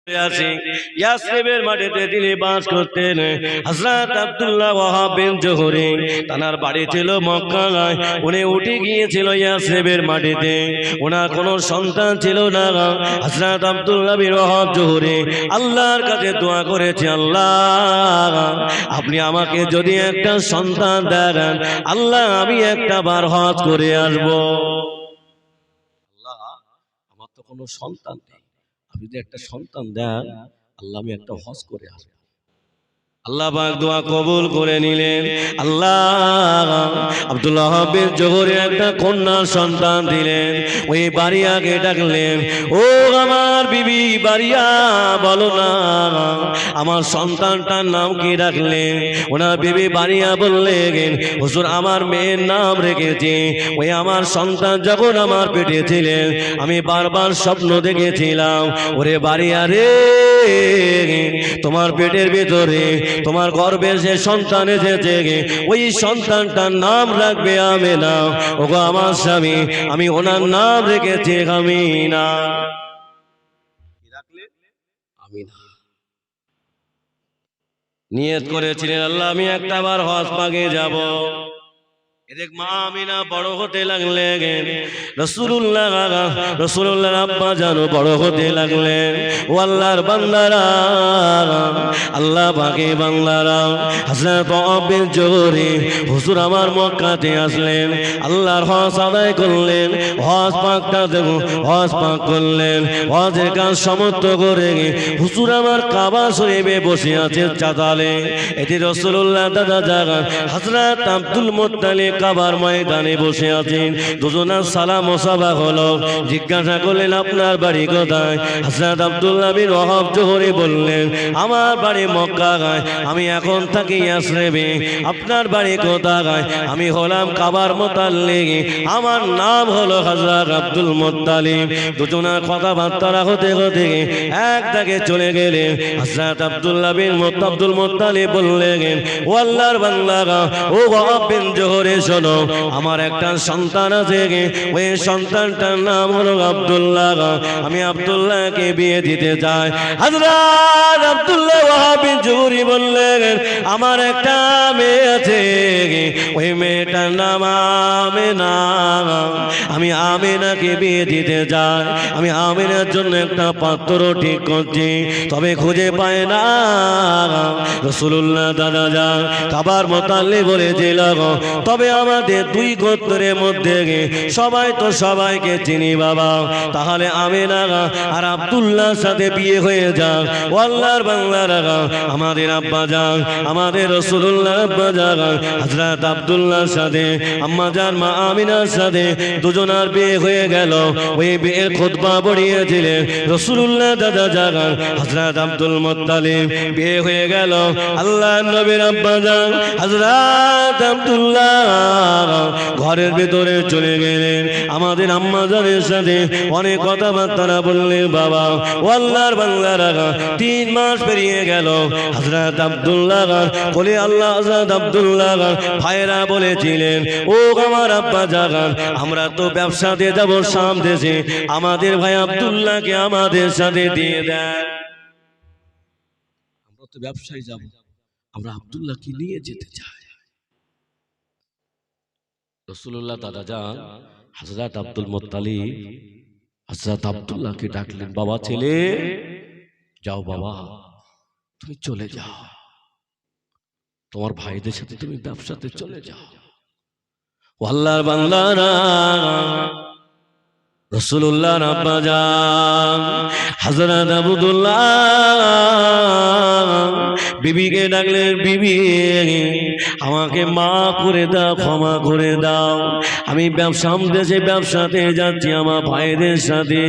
ইয়াসরিবের মাটিতে তিনি বাস করতেন। হযরত আব্দুল্লাহ ওয়াহাব বিন জোহরি তার বাড়ি ছিল মক্কায়। উনি উঠে গিয়েছিল ইয়াসরিবের মাটিতে। ওনার কোনো সন্তান ছিল না। হযরত আব্দুল্লাহ বিন ওয়াহাব জোহরি আল্লাহর কাছে দোয়া করেছে, আল্লাহ আপনি আমাকে যদি একটা সন্তান দেন, আল্লাহ আমি একটা বার হজ করে আসবো। আল্লাহ আমার তো কোনো সন্তান নেই, আপনি যদি একটা সন্তান দেন, আল্লাহ আমি একটা হজ করে আসবো। আল্লাহ পাক দোয়া কবুল করে নিলেন। আল্লাহ আব্দুল্লাহ বিন জোহরের একটা কন্যা সন্তান দিলেন। ওই বারিয়াকে ডাকলেন, ও আমার বিবি বারিয়া, বলো না আমার সন্তানটার নাম কি রাখলেন? ওনার বিবি বারিয়া বললেন, হুজুর আমার মেয়ের নাম রেখেছি। ওই আমার সন্তান যখন আমার পেটে ছিলেন, আমি বারবার স্বপ্ন দেখেছিলাম, ওরে বারিয়া রে, তোমার পেটের ভিতরে তোমার গর্ভে যে সন্তান এসেছে, ওই সন্তানটার নাম রাখবে আমেনা। ওগো আমার স্বামী, আমি ওনার নাম রেখেছি আমিনা। আমিনা নিয়ত করেছিলেন, আল্লাহ আমি একটা বার হজ পাকে যাব। এদিক মা আমিনা বড় হতে লাগলেন। রাসূলুল্লাহ আব্বা জানো বড় হতে লাগলেন। ও আল্লাহর বান্দারা, আল্লাহ পাকে বান্দারা, হযরত ওয়াহাব বিন জোহরি হুজুর আমার মক্কাতে আসলেন, আল্লাহর হজ আদায় করলেন। হজ পাকটা দেখো, হজ পাক করলেন, হজের কাজ সমাপ্ত করে হুজুর আমার কাবা শরীফে বসে আছে চাতালে। এটি রাসূলুল্লাহ দাদা জাগান হযরত আব্দুল মুত্তালিব কাবার ময়দানে বসে আছেন। দুজনের সালাম মুসাফা হলো। জিজ্ঞাসা করলেন, আপনার বাড়ি কোথায়? হযরত আব্দুল্লাহ বিন ওয়াহাব জোহরি বললেন, আমার বাড়ি মক্কায়, আমি এখন থাকি ইয়াসরিবে। আপনার বাড়ি কোথায়? আমি হলাম কাবার মুতাল্লিক, আমার নাম হলো হযরত আব্দুল মুত্তালিব। দুজনের কথাবার্তা হতে হতে এক দাগে চলে গেলেন। হযরত আব্দুল্লাহ বিন আব্দুল মুত্তালিব বললেন, ও আল্লাহর বান্দা, ও ওয়াহাব বিন জোহরি শোনো, আমার একটা সন্তান আছে, ওই সন্তানটার নাম হলো আব্দুল্লাহ। আমি আব্দুল্লাহকে বিয়ে দিতে চাই। হযরত আব্দুল্লাহ ওয়াহাব বিন জোহরি বললেন, আমার একটা মেয়ে আছে, ওই মেয়েটার নাম আমেনা। আমি আমেনাকে বিয়ে দিতে চাই। আমি আমেনার জন্য একটা পাত্র ঠিক করছি, তবে খুঁজে পায় না। রাসূলুল্লাহ দাদা যান কাবার মুতাল্লিব বলেছিল, তবে আমাদের দুই গোত্রের মধ্যে সবাই তো সবাইকে চিনি বাবা, তাহলে আমেনা আর আব্দুল্লাহর সাথে বিয়ে হয়ে যাক। ও আল্লাহর বান্দারা, আমাদের আব্বা যান, আমাদের রাসূলুল্লাহ আব্বা যান হযরত আব্দুল্লাহর সাথে আম্মা জান মা আমিনার সাথে দুজনার বিয়ে হয়ে গেল। ওই বিয়ের খুতবা পড়িয়েছিলেন রাসূলুল্লাহ দাদা যান হযরত আব্দুল মুত্তালিব। বিয়ে হয়ে গেল। আল্লাহর নবীর আব্বা যান হযরত আব্দুল্লাহ ঘরের ভিতরে চলে গেলেন। আমাদের আম্মা জানের সাথে অনেক কথাবার্তা বললেন। বাবা ও আল্লাহর বান্দারা, 3 মাস পেরিয়ে গেল। হযরত আব্দুল্লাহ বলে, আল্লাহ হযরত আব্দুল্লাহ ভাইরা বলেছিলেন, ও আমার আব্বা জাগান, আমরা তো ব্যবসাতে যাব শাম দেশে, আমাদের ভাই আব্দুল্লাহকে আমাদের সাথে দিয়ে দেন। আমরা তো ব্যবসায় যাব, আমরা আব্দুল্লাহকে নিয়ে যেতে চাই। রাসূলুল্লাহ দাদা যান হযরত আব্দুল মুত্তালিব হযরত আব্দুল্লাহকে ডাকলেন, বাবা ছেলে যাও, বাবা তুমি চলে যাও, তোমার ভাইদের সাথে তুমি ব্যবসাতে চলে যাও। ও আল্লাহর বান্দারা, রাসূলুল্লাহ আব্বা যান হযরত আব্দুল্লাহ বিবিকে ডাকলেন, বিবি আমাকে মা করে দাও, ক্ষমা করে দাও, আমি দেশে ব্যবসাতে যাচ্ছি আমার ভাইদের সাথে,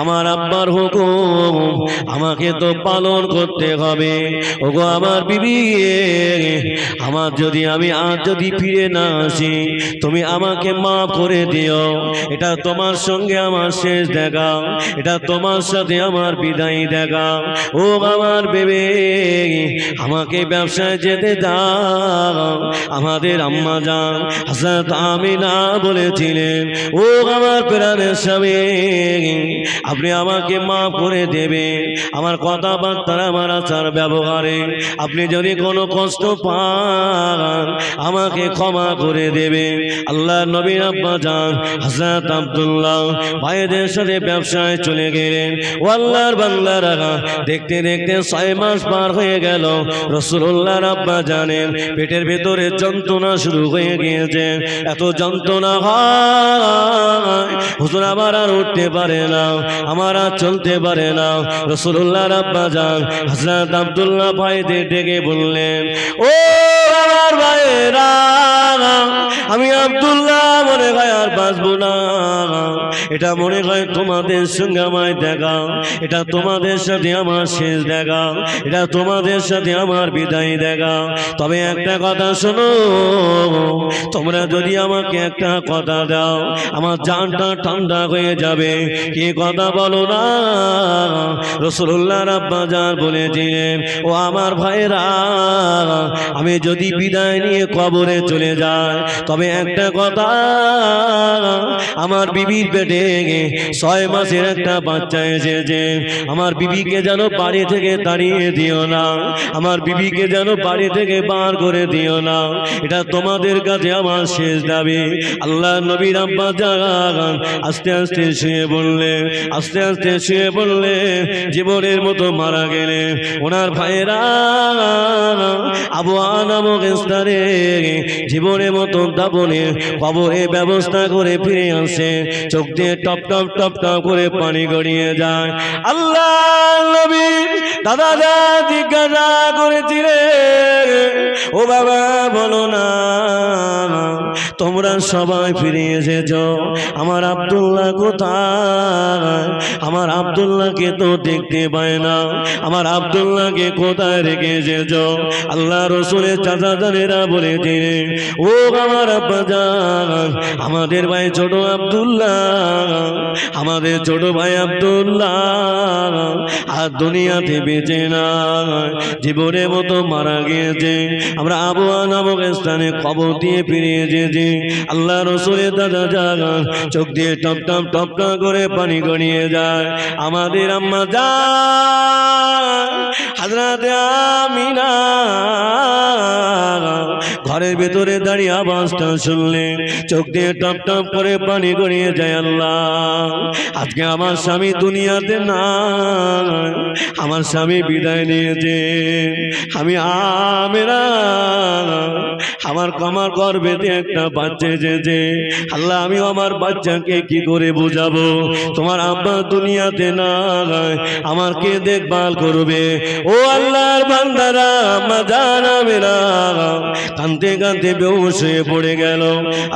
আমার আব্বার হুকুম আমাকে তো পালন করতে হবে। ওগো আমার বিবি, আমার আমি আজ যদি ফিরে না আসি, তুমি আমাকে মাফ করে দিও। এটা তোমার সঙ্গে আমার শেষ দেখা, এটা তোমার সাথে আমার বিদায় দেখা। ও আমার বেবে, আমাকে ব্যবসায় যেতে দাও, আমাদের আম্মা জান হযরত আমিনা বলেছিলেন, ও আমার প্রাণের স্বামী, আপনি আমাকে মাফ করে দেবেন। আমার কথাবার্তা, আমার আচার ব্যবহারে আপনি যদি কোনো কষ্ট পান আমাকে ক্ষমা করে দেবেন। আল্লাহ নবীর আব্বা জান হযরত আব্দুল্লাহ ভাইদের সাথে ব্যবসায় চলে গেলেন। ও আল্লাহর বান্দারা, দেখতে দেখতে 6 মাস পার হয়ে গেল। রাসূলুল্লাহর আব্বা জানেন পেটের ভেতরে যন্ত্রণা শুরু হয়ে গিয়েছে। এত যন্ত্রণা হয় হুজুর আমার আর উঠতে পারে না, আমার আর চলতে পারে না। রাসূলুল্লাহর আব্বা জান হযরত আব্দুল্লাহ ভাইদের ডেকে বললেন, ও আমার ভাইরা, আমি আব্দুল্লাহ মনে হয় আর বাঁচবো না। এটা মনে হয় তোমাদের সঙ্গে আমায় দেখা, এটা তোমাদের সাথে আমার শেষ দেখা, এটা তোমাদের সাথে আমার বিদায় দেখা। তবে একটা কথা শোনো, তোমরা যদি আমাকে একটা কথা দাও আমার জানটা ঠান্ডা হয়ে যাবে। কি কথা বলো না? রাসূলুল্লাহর আব্বা জান বলেছিলেন, ও আমার ভাইরা, আমি যদি বিদায় নিয়ে কবরে চলে যাই তবে একটা কথা, আমার বিবির পেটে 6 মাসের একটা বাচ্চা এসেছে, আমার বিবিকে যেন বাড়ি থেকে তাড়িয়ে দিও না, আমার বিবিকে যেন বাড়ি থেকে বার করে দিও না। এটা তোমাদের কাছে আমার শেষ দাবি। আল্লাহ নবীর আব্বা জান আস্তে আস্তে শুয়ে বললেন, আস্তে আস্তে শুয়ে বললেন, জীবনের মতো মারা গেলে ওনার ভাইরা আবওয়া নামক স্থানে জীবনের মতো দাফনে কবরে ব্যবস্থা করে ফিরে আসে। চোখ দিয়ে টপ টপ টপ টপ করে পানি গড়িয়ে যায়। আল্লাহ নবী দাদা যা জিজ্ঞাসা করেছিলেন, ও বাবা বলো না, তোমরা সবাই ফিরে এসেছো, আমার আব্দুল্লাহ কোথায়? আমার আব্দুল্লাহকে তো দেখতে পায় না, আমার আব্দুল্লাহকে কোথায় রেখে এসেছো? আল্লাহ রসুলের চাচা জানেরা বলেছিলেন, ও আমার আব্বা জান, আমাদের ভাই ছোট আব্দুল্লাহ, আমাদের ছোট ভাই আব্দুল্লাহ আর দুনিয়াতে বেঁচে না, জীবনের মতো মারা গিয়েছে। আমরা আবওয়া নামক স্থানে কবর দিয়ে ফিরে এসেছি। আল্লাহ রসুলের দাদা জান চোখ দিয়ে টপ টপ টপ টপ করে পানি গড়িয়ে যায়। আমাদের আম্মা জান হযরত আমিনা ঘরের ভেতরে দাঁড়িয়ে আওয়াজটা শুনলেন, চোখ দিয়ে টপ টপ করে পানি গড়িয়ে যায়। আল্লাহ, আজকে আমার স্বামী দুনিয়াতে না, আমার স্বামী বিদায় নিয়েছে। আমি আমেরা, আমার কমার গর্ভেতে একটা বাচ্চা এসেছে। আল্লাহ, আমি আমার বাচ্চাকে কি করে বোঝাবো? তোমার আব্বা দুনিয়াতে না, আমার কে দেখভাল করবে? ও আল্লাহর বান্দারা, আম্মা জান আমেরা কাঁদতে কাঁদতে বেহুশ হয়ে পড়ে গেল।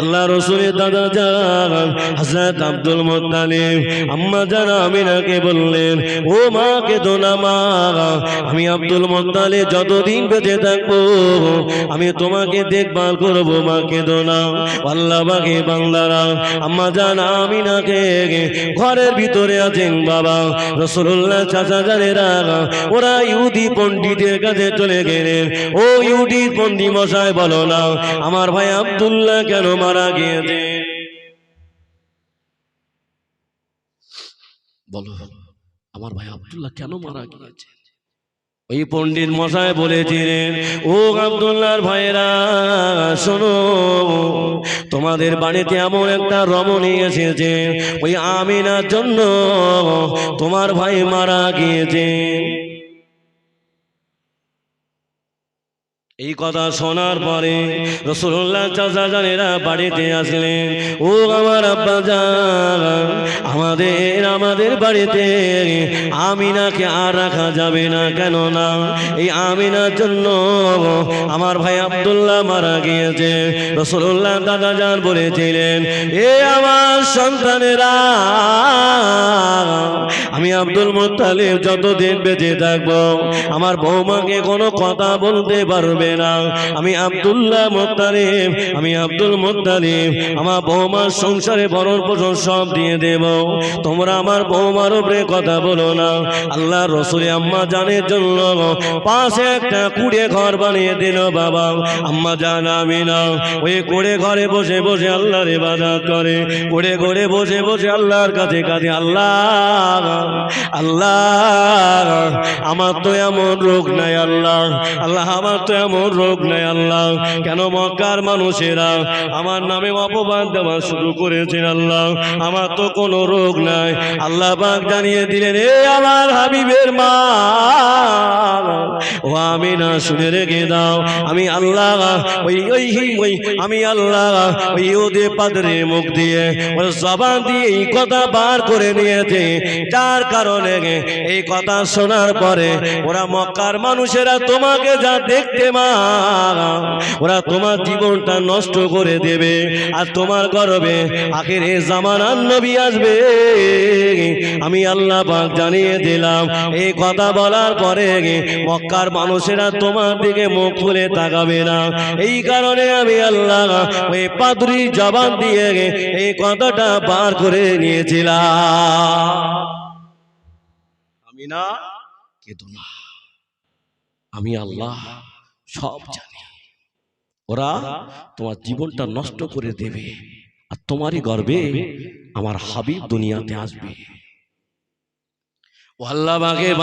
আল্লাহ রসুলের দাদা জান হযরত আব্দুল মুত্তালিব আম্মা জান আমিনাকে বললেন, ও মা কেঁদো না মা, আমি আব্দুল মুত্তালিব যতদিন বেঁচে থাকবো আমি তোমাকে দেখভাল করবো, মা কেঁদো না। আল্লাহ বাকি বান্দারা আম্মা জান আমিনাকে ঘরের ভিতরে আছেন বাবা রাসূলুল্লাহ চাচা জানেরা, ওরা ইহুদি পণ্ডিতের কাছে চলে গেলেন। ও ইহুদি পণ্ডিত মশাই, বলো না আমার ভাই আব্দুল্লাহ কেন মারা গিয়েছে? বলো, আমার ভাই আব্দুল্লাহ কেন মারা গিয়েছে? ওই পণ্ডিত মশাই বলেছিলেন, ও আব্দুল্লাহর ভাইরা শোনো, তোমাদের বাড়িতে এমন একটা রমণী এসেছে, ওই আমিনার জন্য তোমার ভাই মারা গিয়েছে। এই কথা শোনার পরে রাসূলুল্লাহ চাচা জানেরা বাড়িতে আসলেন। ও আমার আব্বা জান, আমাদের বাড়িতে আমিনাকে আর রাখা যাবে না, কেন না এই আমিনার জন্য আমার ভাই আব্দুল্লাহ মারা গিয়েছে। রাসূলুল্লাহ দাদা জান বলেছিলেন, এ আমার সন্তানেরা, আমি আব্দুল মুত্তালিব যতদিন বেঁচে থাকবো আমার বৌমাকে কোনো কথা বলতে পারবে বলবে না আমি আব্দুল্লাহ মুত্তালিব, আমি আব্দুল মুত্তালিব আমার বৌমার সংসারে ভরণ পোষণ সব দিয়ে দেব, তোমরা আমার বৌমার উপরে কথা বলো না। আল্লাহ রসুল আম্মা জানের জন্য পাশে একটা কুড়ে ঘর বানিয়ে দিল বাবা। আম্মা জান আমিনা ওই কুড়ে ঘরে বসে বসে আল্লাহর ইবাদত করে, কুড়ে ঘরে বসে বসে আল্লাহর কাছে কাছে আল্লাহ আল্লাহ আমার তো এমন রোগ নাই আল্লাহ, আল্লাহ আমার তো এমন রোগ নাই আল্লাহ, কেন মক্কার মানুষেরা আমার নামে অপবাদ দেওয়া শুরু করেছেন আল্লাহ, আমার তো কোনো রোগ নাই। আল্লাহ পাক জানিয়ে দিলেন এ আমার হাবিবের মা ও আমিনা শুনে রেখে দাও, আমি আল্লাহ ওই আমি আল্লাহ ওই ওদের পাদরে মুখ দিয়ে ওর জবান দিয়ে এই কথা বার করে নিয়েছে, যার কারণে এই কথা শোনার পরে ওরা মক্কার মানুষেরা তোমাকে যা দেখতে মা ওরা তোমার জীবনটা নষ্ট করে দেবে, আর তোমার গর্বে আখিরে জামানার নবী আসবে। আমি আল্লাহ পাক জানিয়ে দিলাম এই কথা বলার পরে মক্কার মানুষেরা তোমার দিকে মুখ খুলে তাকাবে না, এই কারণে আমি আল্লাহ ওই পাদরি জবান দিয়ে এই কথাটা বার করে নিয়েছিলাম। আমি না কেঁদো না, আমি আল্লাহ সব জানি, ওরা তোমার জীবনটা নষ্ট করে দেবে, আর তোমারই গর্বে আমার হাবিব দুনিয়াতে আসবে। ও আল্লাহ পাকের